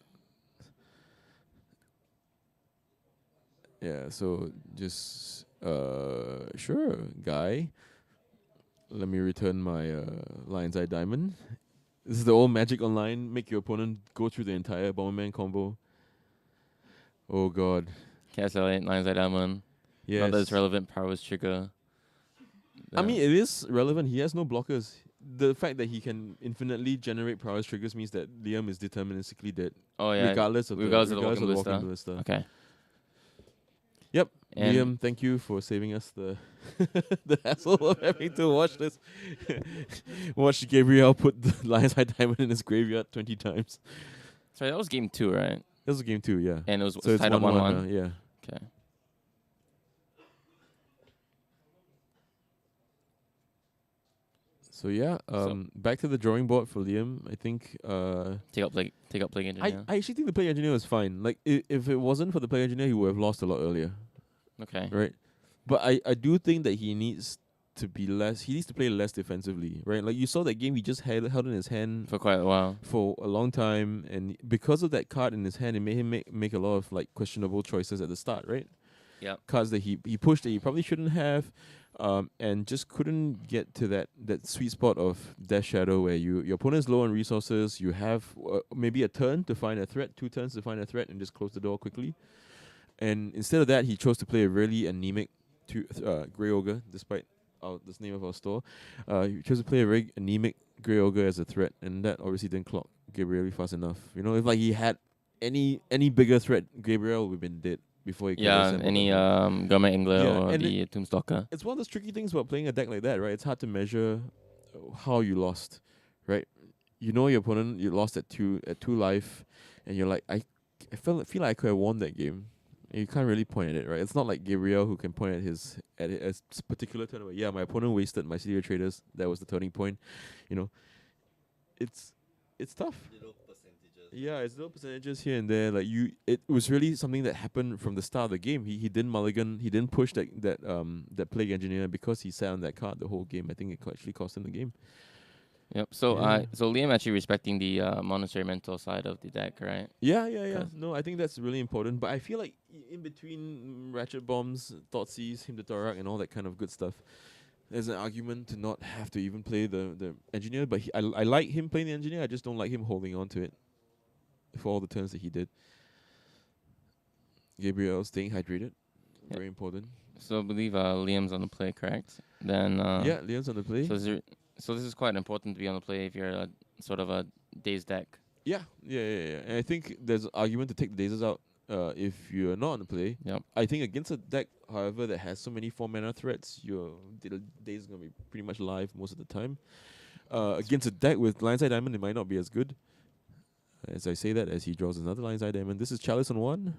Yeah, so just sure, guy. Let me return my Lion's Eye Diamond. This is the old Magic Online. Make your opponent go through the entire Bomberman combo. Oh god. Cast Lion's Eye Diamond. Yes. Not that it's relevant. Powers trigger. I mean, it is relevant. He has no blockers. The fact that he can infinitely generate prowess triggers means that Liam is deterministically dead. Oh yeah. Regardless of the Walking Ballista. Okay. Yep. And Liam, thank you for saving us the the hassle of having to watch this. Watch Gabriel put the Lion's Eye Diamond in his graveyard 20 times. Sorry, that was game 2, right? That was game 2, yeah. And it was So it's tied up 1-1. Yeah. Okay. So yeah, back to the drawing board for Liam. I think take up Plague Engineer. I actually think the Plague Engineer was fine. Like if it wasn't for the Plague Engineer, he would have lost a lot earlier. Okay. Right. But I do think that he needs to play less defensively, right? Like you saw that game, he just held in his hand For quite a while. for a long time, and because of that card in his hand, it made him make a lot of like questionable choices at the start, right? Yeah. Cards that he pushed that he probably shouldn't have, and just couldn't get to that sweet spot of Death Shadow where your opponent's low on resources, you have maybe a turn to find a threat, 2 turns to find a threat, and just close the door quickly. And instead of that, he chose to play a really anemic Grey Ogre, despite the name of our store. He chose to play a very anemic Grey Ogre as a threat, and that obviously didn't clock Gabriel if like he had any bigger threat, Gabriel would have been dead before he could assemble any them. Garment Angler or and the Tombstalker. It's one of those tricky things about playing a deck like that, right? It's hard to measure how you lost, right? You know your opponent, you lost at 2 life, and you're like, I feel like I could have won that game. You can't really point at it, right? It's not like Gabriel who can point at his particular turn. Yeah, my opponent wasted my City of Traders. That was the turning point. it's tough. Yeah, it's little percentages here and there. Like it was really something that happened from the start of the game. He didn't mulligan. He didn't push that plague engineer because he sat on that card the whole game. I think it actually cost him the game. Yep. So Yeah. so Liam actually respecting the monetary mental side of the deck, right? Yeah. No, I think that's really important. But I feel like in between Ratchet Bombs, Thoughtseize, Him to Torak, and all that kind of good stuff, there's an argument to not have to even play the engineer. But I like him playing the engineer. I just don't like him holding on to it for all the turns that he did. Gabriel staying hydrated, very important. So I believe Liam's on the play, correct? Then Yeah, Leon's on the play. So this is quite important to be on the play if you're sort of a dazed deck. Yeah. And I think there's an argument to take the Dazers out if you're not on the play. Yep. I think against a deck, however, that has so many 4-mana threats, your Daze is going to be pretty much live most of the time. Against a deck with Lionside Diamond, it might not be as good. As I say that, as he draws another Lionside Diamond. This is Chalice on 1.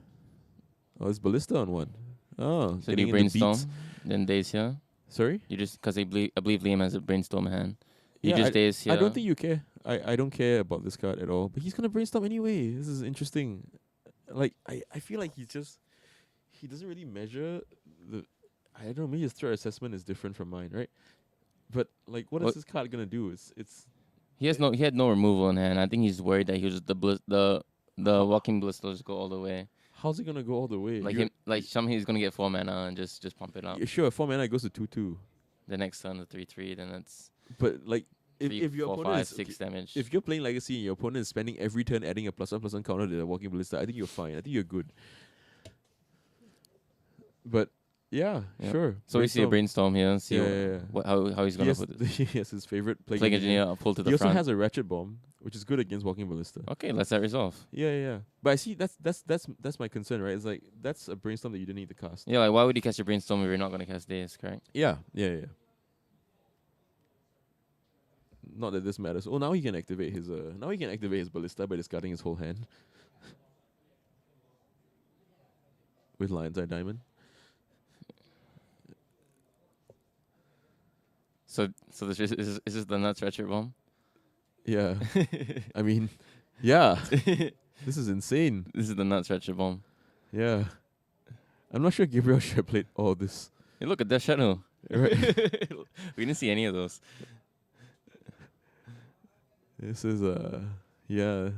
Oh, it's Ballista on 1. Oh, So do you getting into brainstorm, beats. then daze here? Sorry? You just, because I believe Liam has a brainstorm hand. You Yeah, just daze here. I don't think you care. I don't care about this card at all. But he's gonna brainstorm anyway. This is interesting. Like I feel like he doesn't really measure the I don't know, maybe his threat assessment is different from mine, right? But like what is this card gonna do? It's he had no removal in hand. I think he's worried that he was the walking blisters go all the way. how's it gonna go all the way? Like somehow he's gonna get 4 mana and just pump it up. Yeah, sure, 4 mana it goes to 2/2. The next turn the 3/3, then that's But like three, if your four, opponent five, is 6 damage. if you're playing Legacy and your opponent is spending every turn adding a +1/+1 counter to the Walking Ballista, I think you're fine. I think you're good. But yeah, sure. So we see a brainstorm here. See how he's gonna put it. He has his favorite Plague Engineer pull to the He front. also has a Ratchet Bomb, which is good against Walking Ballista. Okay, let's that resolve. Yeah. But I see that's my concern, right? It's like that's a brainstorm that you didn't need to cast. Yeah, like why would you cast your brainstorm if you're not gonna cast this, correct? Yeah. Not that this matters. Oh, now he can activate his Ballista by discarding his whole hand. With Lion's Eye Diamond. So this is this the nuts Ratchet Bomb? Yeah. I mean, yeah. This is insane. This is the nuts Ratchet Bomb. Yeah. I'm not sure Gabriel should have played all this. Hey, look at Death Shadow. Right. We didn't see any of those. This is yeah.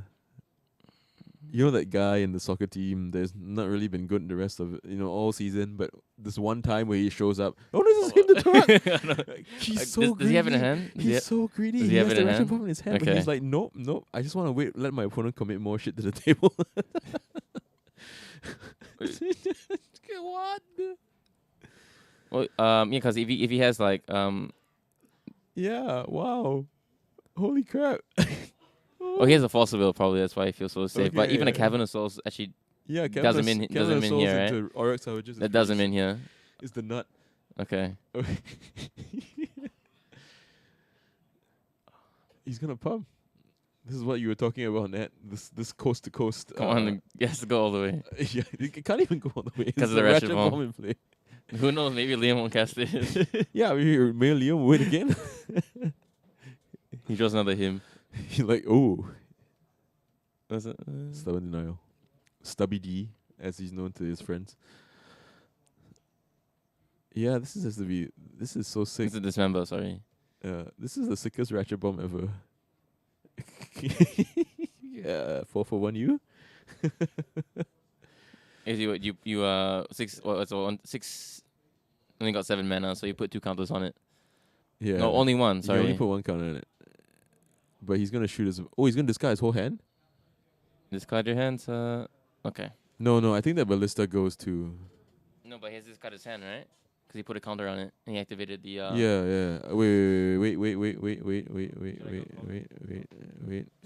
You know that guy in the soccer team that's not really been good in the rest of all season, but this one time where he shows up, this is him the Torak. He's so greedy. Does he have it in hand? He's so greedy. Does He he have has it the in Ratchet hand? Bomb in his hand, but Okay. he's like, nope. I just want to wait, let my opponent commit more shit to the table. What? Well, yeah, because if he has like Yeah. Wow. Holy crap. oh, he has a Force of Will probably, that's why he feels so safe. But Okay, even a yeah. Cavern of Souls actually Yeah. doesn't mean here, right? into Aurochs Savages That doesn't mean here. It's the nut. Okay. He's gonna pump. This is what you were talking about, Nat. This coast to coast. Come on, he has to go all the way. Yeah, it can't even go all the way. 'Cause of It's the a Ratchet Bomb. in play. Who knows? Maybe Liam won't cast it. Yeah, may Liam win again. He draws another him. He's like, oh, Was it? stubborn denial. Stubby D, as he's known to his friends. Yeah, this has to be. This is so sick. It's a dismember, sorry. This is the sickest Ratchet Bomb ever. Yeah, 4 for 1 you. If you 6 6 only got 7 mana, so you put 2 counters on it. Yeah. No, only one, You sorry. only put 1 counter on it. But he's gonna shoot his. Oh, he's gonna discard his whole hand. Discard your hands. Okay. No. I think that Ballista goes to. No, but he has discarded his hand, right? Because he put a counter on it and he activated the. Yeah.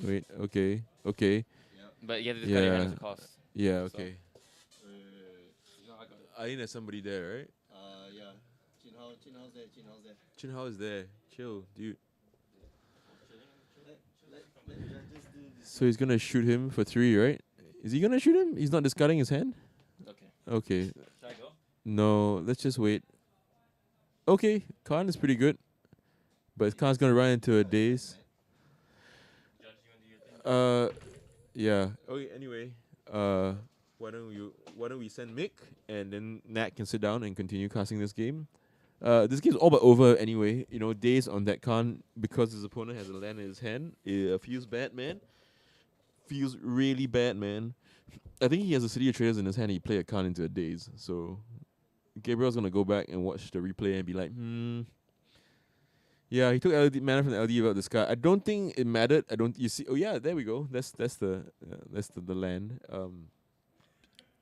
Wait. Okay. But you have to discard your hand as a cost. Yeah. So- Okay. I think there's somebody there, right? Yeah. Chin Hao's there. Chin Hao is there. Chill, dude. Let judges do this. So he's gonna shoot him for 3, right? Is he gonna shoot him? He's not discarding his hand? Okay. Okay. Should I go? No, let's just wait. Okay, Khan is pretty good. But Khan's gonna run into a daze. Yeah. Okay. Anyway, uh, why don't we send Mick and then Nat can sit down and continue casting this game. This game's all but over anyway. You know, days on that con because his opponent has a land in his hand. It feels bad, man. Feels really bad, man. I think he has a City of Traders in his hand. He played a con into a daze. So Gabriel's gonna go back and watch the replay and be like, yeah, he took mana from the LD without discard. I don't think it mattered. I don't. You see? Oh yeah, there we go. That's the land.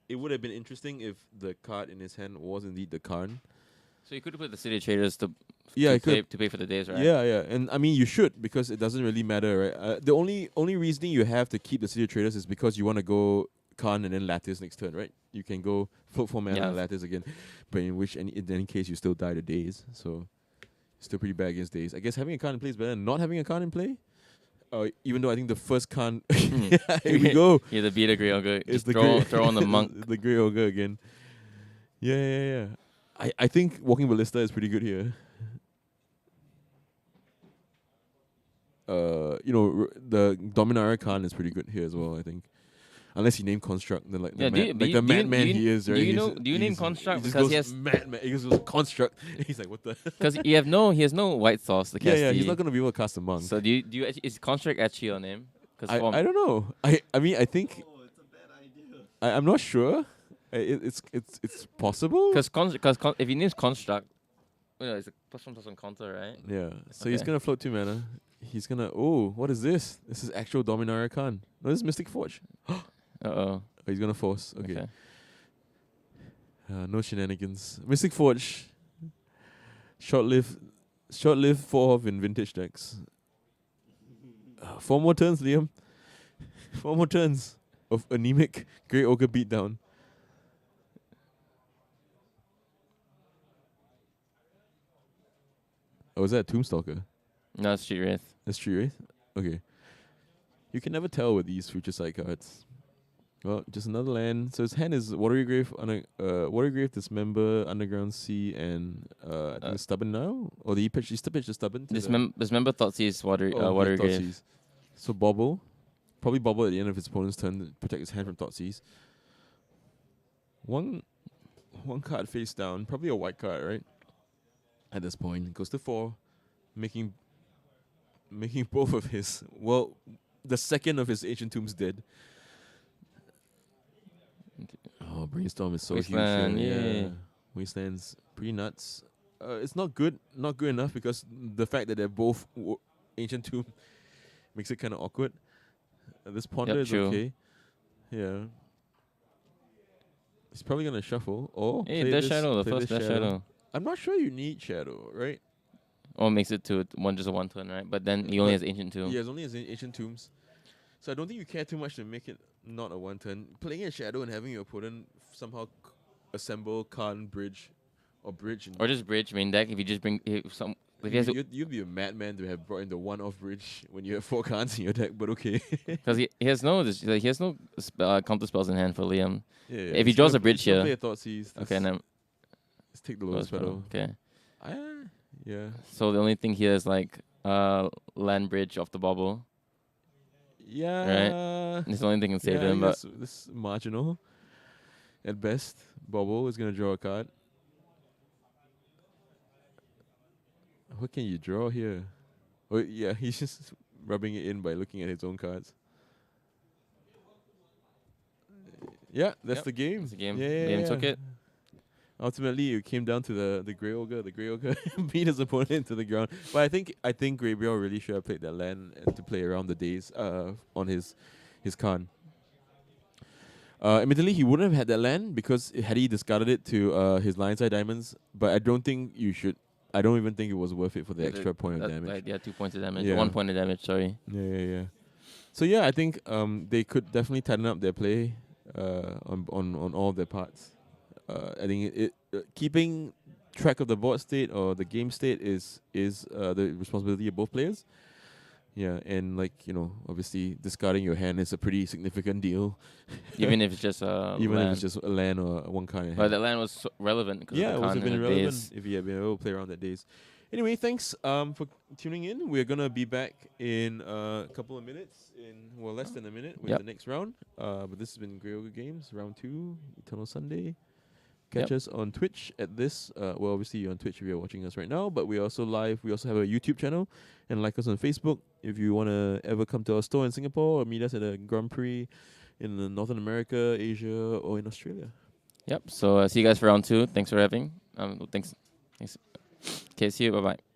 It would have been interesting if the card in his hand was indeed the card. So you could put the City Traders to pay for the days, right? Yeah, yeah, and I mean you should because it doesn't really matter, right? The only reasoning you have to keep the City of Traders is because you want to go Khan and then Lattice next turn, right? You can go float 4 mana and Lattice again, but in any case you still die to days, so still pretty bad against days. I guess having a Khan in play is better than not having a Khan in play. Even though I think the first Khan, here we go. Yeah, the Beta Grey Ogre. It's Just the throw on the monk. the Grey Ogre again. Yeah. I think Walking Ballista is pretty good here. The Dominaria Khan is pretty good here as well, I think. Unless you name Construct, then like the madman he is, right? Do you name Construct he because he goes has madman? He goes Construct. He's like, what the? because he has no white sauce to cast. Yeah, he's not gonna be able to cast a monk. So do you is Construct actually your name? I don't know. I mean I think Oh, it's a bad idea. I'm not sure. It's possible. Because if he names Construct, it's a +1/+1 counter, right? Yeah. So he's Okay. gonna float 2 mana. He's gonna. Oh, what is this? This is actual Dominaria Khan. No, this is Mystic Forge. Oh, He's gonna force. Okay. No shenanigans. Mystic Forge. Short-lived 4 in vintage decks. 4 more turns, Liam. 4 more turns of anemic Grey Ogre beatdown. Oh, is that a Tombstalker? no, it's Street Wraith. That's true, right? Okay. You can never tell with these future sight cards. Well, just another land. So his hand is Watery Grave, Watery Grave, Dismember, Underground Sea, and I think Stubborn now? Or did he pitch the Stubborn? Dismember Thoughtseize Watery Grave. Thoughtseize. So Bobble. Probably Bobble at the end of his opponent's turn to protect his hand from Thoughtseize. One card face down. Probably a white card, right? At this point. Goes to 4. Making both of his... Well, the second of his Ancient Tombs dead. Oh, Brainstorm is so Wasteland, huge. yeah. Wasteland's pretty nuts. It's not good enough because the fact that they're both Ancient Tomb makes it kind of awkward. This Ponder is true. okay. Yeah. He's probably going to shuffle. Or Hey, play Death this, Shadow, the play first this Death Shadow. I'm not sure you need Shadow, right? Or makes it to just a 1 turn, right? But then he only has Ancient Tomb. Yeah, it's only as Ancient Tombs. So I don't think you care too much to make it not a 1 turn. Playing a Shadow and having your opponent somehow assemble Khan bridge. Or just bridge main deck if you just bring if he has You'd be a madman to have brought in the 1-off bridge when you have 4 Khans in your deck, but okay. because he has no counter spells in hand for Liam. Yeah, If he draws a bridge he's gonna here- play a Thoughtseize. Okay, and then Let's take the Lotus Petal. Okay. Yeah. So the only thing here is like land bridge off the bubble. Yeah. It's the only thing that can save I him. think But this marginal. At best, Bobble is gonna draw a card. What can you draw here? Oh yeah, he's just rubbing it in by looking at his own cards. Yeah, that's Yep, the game. that's the game. Yeah, Liam took it. Ultimately, it came down to the Grey Ogre. The Grey Ogre beat his opponent into the ground. But I think Gabriel really should have played that land to play around the days on his Khan. Admittedly, he wouldn't have had that land because had he discarded it to his Lionside Diamonds. But I don't think you should. I don't even think it was worth it for the extra point of damage. Like, yeah, 2 points of damage. Yeah. 1 point of damage. Sorry. Yeah. So yeah, I think they could definitely tighten up their play on all of their parts. I think it keeping track of the board state or the game state is the responsibility of both players. Yeah, and obviously discarding your hand is a pretty significant deal. Even if it's just Even land. if it's just a land or one card. But the land was relevant because Yeah, of it the would Khan have been in the relevant days. if he had been able to play around that days. Anyway, thanks for tuning in. We're gonna be back in a couple of minutes, less than a minute with Yep. the next round. But this has been Grey Games round 2, Eternal Sunday. Catch Yep. us on Twitch at this. Well, obviously you're on Twitch if you're watching us right now, but we're also live. We also have a YouTube channel, and like us on Facebook. If you wanna ever come to our store in Singapore or meet us at a Grand Prix in Northern America, Asia, or in Australia. Yep. So see you guys for round 2. Thanks for having. Thanks. Okay, see you. Bye bye.